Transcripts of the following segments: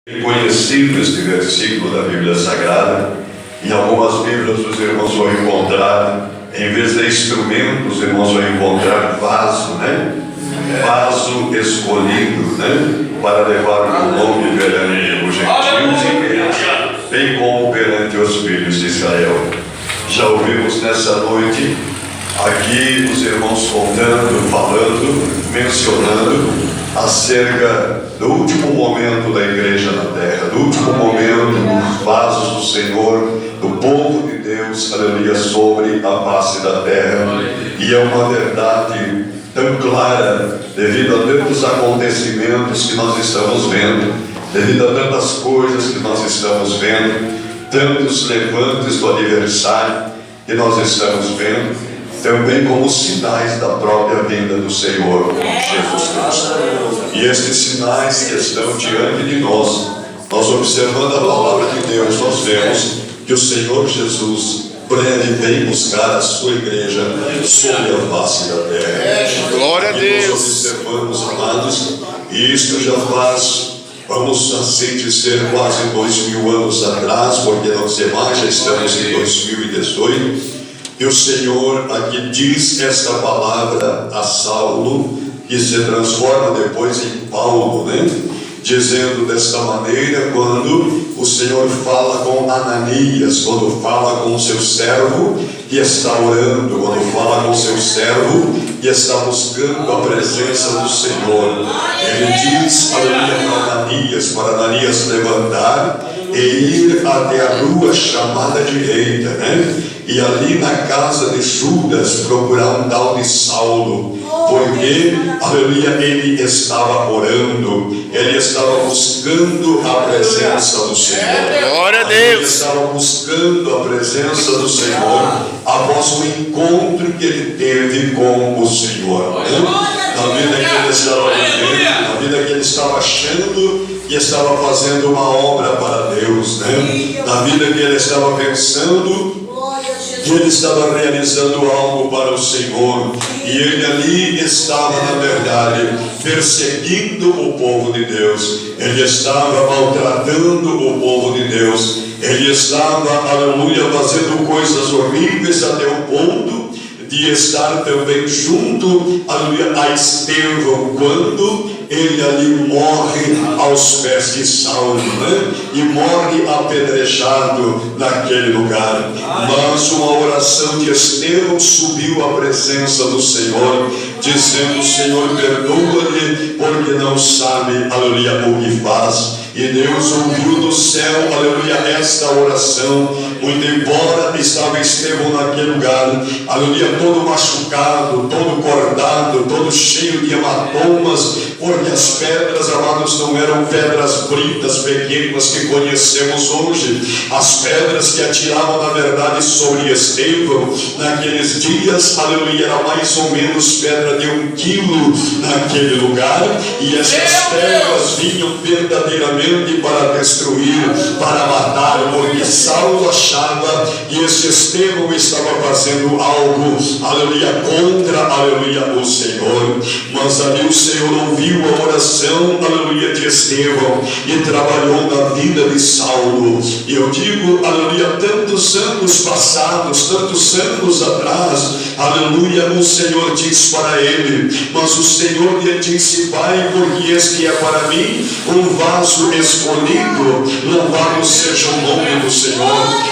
Conhecido este versículo da Bíblia Sagrada. Em algumas Bíblias os irmãos vão encontrar, em vez de instrumento, os irmãos vão encontrar vaso, né? Vaso escolhido, né? Para levar o nome perante os gentios, bem como perante os filhos de Israel. Já ouvimos nessa noite aqui os irmãos contando, falando, mencionando acerca do último momento da igreja na terra, do último momento dos vasos do Senhor, do povo de Deus, aleluia, sobre a face da terra. E é uma verdade tão clara, devido a tantos acontecimentos que nós estamos vendo, devido a tantas coisas que nós estamos vendo, tantos levantes do adversário que nós estamos vendo, também como sinais da própria vinda do Senhor Jesus Cristo. E estes sinais que estão diante de nós, observando a palavra de Deus, nós vemos que o Senhor Jesus breve vem buscar a sua igreja sobre a face da terra. Glória a Deus. Nós observamos, amados, e isto já faz, vamos assim dizer, quase 2000 anos atrás, porque não sei mais, já estamos em 2018. E o Senhor aqui diz esta palavra a Saulo, que se transforma depois em Paulo, né? Dizendo desta maneira, quando o Senhor fala com Ananias, quando fala com o seu servo que está orando, quando fala com o seu servo que está buscando a presença do Senhor, ele diz, aleluia, para Ananias levantar e ir até a rua chamada direita, né? E ali na casa de Judas procurar um tal de Saulo, porque, aleluia, ele estava orando, ele estava buscando a presença do Senhor. Glória a Deus. Ele estava buscando a presença do Senhor após o encontro que ele teve com o Senhor, né? Na vida que ele estava vivendo, na vida que ele estava achando que estava fazendo uma obra para Deus, né? Na vida que ele estava pensando que ele estava realizando algo para o Senhor, e ele ali estava, na verdade, perseguindo o povo de Deus, ele estava maltratando o povo de Deus, ele estava, aleluia, fazendo coisas horríveis até o ponto de estar também junto, aleluia, a Estevão, quando ele ali morre aos pés de Saulo, né? E morre apedrejado naquele lugar. Mas uma oração de Estevão subiu à presença do Senhor, dizendo: Senhor, perdoa-lhe, porque não sabe, aleluia, o que faz. E Deus ouviu do céu, aleluia, esta oração, muito embora estava Estevão naquele lugar, aleluia, todo machucado, todo cortado, todo cheio de hematomas, porque as pedras, amados, não eram pedras britas, pequenas que conhecemos hoje. As pedras que atiravam, na verdade, sobre Estevão, naqueles dias, aleluia, era mais ou menos pedra de 1 quilo naquele lugar, e essas pedras vinham verdadeiramente para destruir, para matar, porque Saulo achava que esse Estevão estava fazendo algo, aleluia, contra, aleluia, o Senhor. Mas ali o Senhor ouviu a oração, aleluia, de Estevão e trabalhou na vida de Saulo. E eu digo, aleluia, tantos anos passados, tantos anos atrás, aleluia, o Senhor diz para ele, mas o Senhor lhe disse: Pai, porque este é para mim um vaso escolhido, louvado seja o nome do Senhor.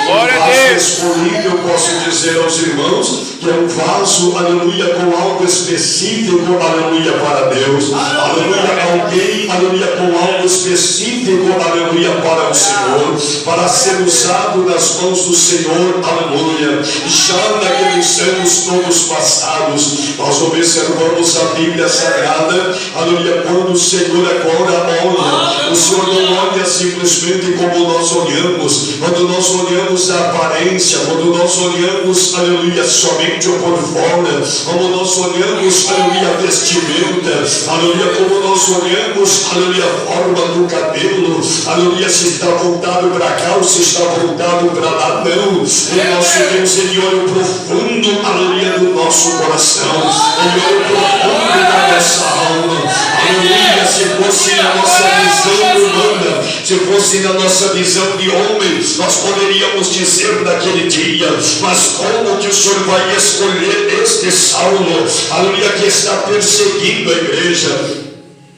Glória a vaso Deus. Escolhido, eu posso dizer aos irmãos que é um vaso, aleluia, com algo específico, aleluia, para Deus, aleluia, alguém, aleluia, com algo específico, aleluia, para o Senhor, para ser usado nas mãos do Senhor, aleluia. Já naqueles anos todos passados, nós observamos a Bíblia Sagrada, aleluia, quando o Senhor agora olha, o Senhor não olha simplesmente como nós olhamos, quando nós olhamos a aparência, quando nós olhamos, aleluia, somente o por fora, como nós olhamos, aleluia, a vestimenta, aleluia, como nós olhamos, aleluia, a forma do cabelo, aleluia, se está voltado para cá ou se está voltado para lá, não. O nosso Deus, ele olha o profundo, aleluia, do nosso coração, ele olha o profundo da nossa alma, Aleluia, se fosse na nossa visão humana, se fosse na nossa visão de homem, nós poderíamos dizer naquele dia, mas como que o Senhor vai escolher este Saulo, aleluia, que está perseguindo a igreja?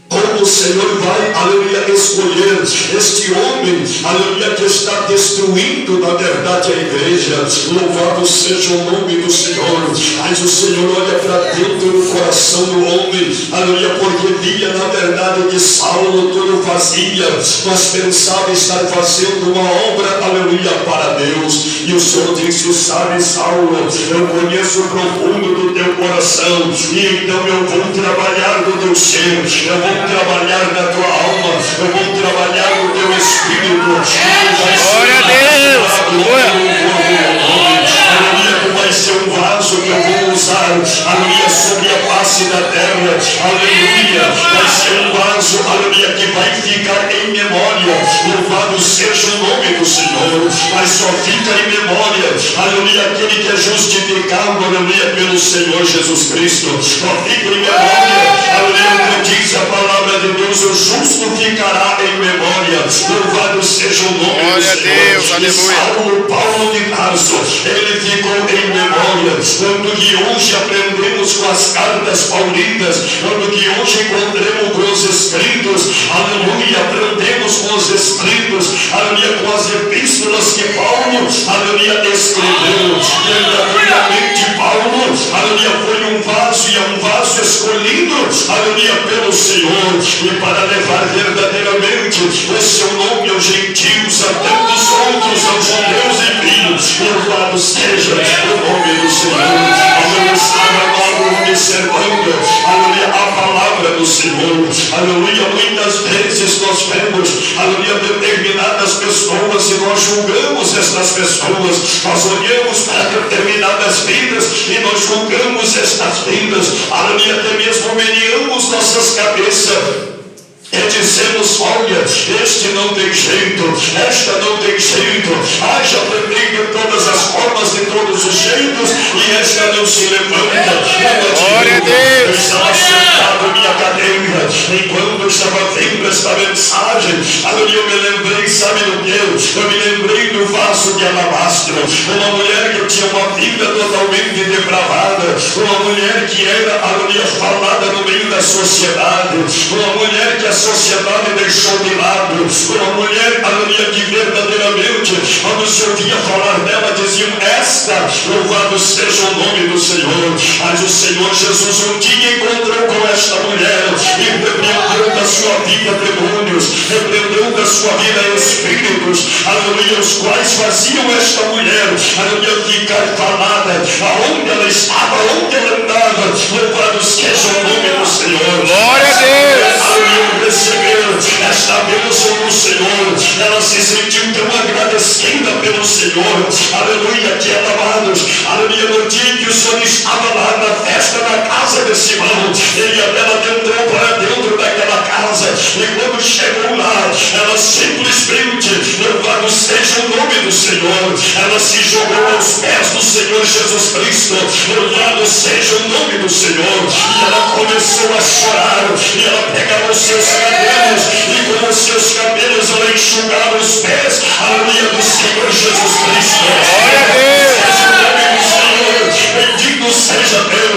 Como o Senhor vai, aleluia, escolher este homem, aleluia, que está destruindo, na verdade, a igreja? Louvado seja o nome do Senhor. Mas o Senhor olha para dentro do coração do homem, aleluia, porque via, na verdade, que Saulo tudo fazia, mas pensava estar fazendo uma obra, aleluia, para Deus. E o Senhor disse: sabe, Saulo, eu conheço o profundo do teu coração, e então eu vou trabalhar no teu ser, eu vou trabalhar na tua alma, eu vou trabalhar no teu espírito. Glória a Deus! Aleluia, tu vai ser um vaso que eu vou usar, aleluia, sobre a face da terra, aleluia, vai ser um vaso, aleluia, que vai ficar em memória. Louvado seja o nome do Senhor, mas só fica em memória, aleluia, aquele que é justificado, aleluia, pelo Senhor Jesus Cristo. Só fica em memória, aleluia, que diz a palavra de Deus: o justo ficará em memória. Louvado seja o nome do Senhor. Deus, aleluia. Saulo, Paulo de Tarso, ele ficou em memória. Tanto que hoje aprendemos com as cartas paulinas, tanto que hoje encontramos com os escritos, aleluia, aprendemos com os escritos, aleluia, com as epístolas que Paulo, aleluia, escreveu. Verdadeiramente Paulo, aleluia, foi um vaso, e é um vaso escolhido, aleluia, pelo Senhor, e para levar verdadeiramente o seu nome aos gentios, a tantos outros, aos judeus e gregos. Louvado seja o nome do Senhor. Eu estava logo observando, aleluia, a palavra do Senhor, aleluia. Muitas vezes nós vemos, aleluia, determinadas pessoas e nós julgamos estas pessoas, nós olhamos para determinadas vidas e nós julgamos estas vidas, aleluia, até mesmo meneamos nossas cabeças e dizemos: olha, este não tem jeito, esta não tem jeito, já tentei de todas as formas, de todos os jeitos, e esta não se levanta. Glória a Deus. Eu estava sentado na minha cadeira, enquanto eu estava vendo esta mensagem, aleluia, eu me lembrei, sabe do que? Eu me lembrei do vaso de alabastro, uma mulher que tinha uma vida totalmente depravada, uma mulher que era, aleluia, falada no meio da sociedade, uma mulher que a sociedade deixou de lado, uma mulher, aleluia, que verdadeiramente, quando se ouvia falar dela, diziam: esta, louvado seja o nome do Senhor. Mas o Senhor Jesus um dia encontrou com esta mulher e repreendeu da sua vida demônios, repreendeu da sua vida espíritos, aleluia, os quais faziam esta mulher, aleluia, ficar falada, aonde ela estava, aonde ela andava. Louvado seja o nome do Senhor. Glória a Deus. Aleluia, recebeu esta bênção do Senhor, ela se sentiu tão agradecida pelo Senhor, aleluia, que ela, amados, aleluia, no dia que o Senhor estava lá na festa na casa de Simão, ele ela entrou para dentro daquela casa, e quando chegou lá, ela simplesmente, louvado seja o nome do Senhor, ela se jogou aos pés do Senhor Jesus Cristo, louvado seja o nome do Senhor, e ela começou a chorar, e ela pegava os seus cabelos, e com os seus cabelos ela enxugava os pés, aleluia, do Senhor Jesus Cristo. Glória a Deus. Seja o nome do Senhor, bendito seja Deus.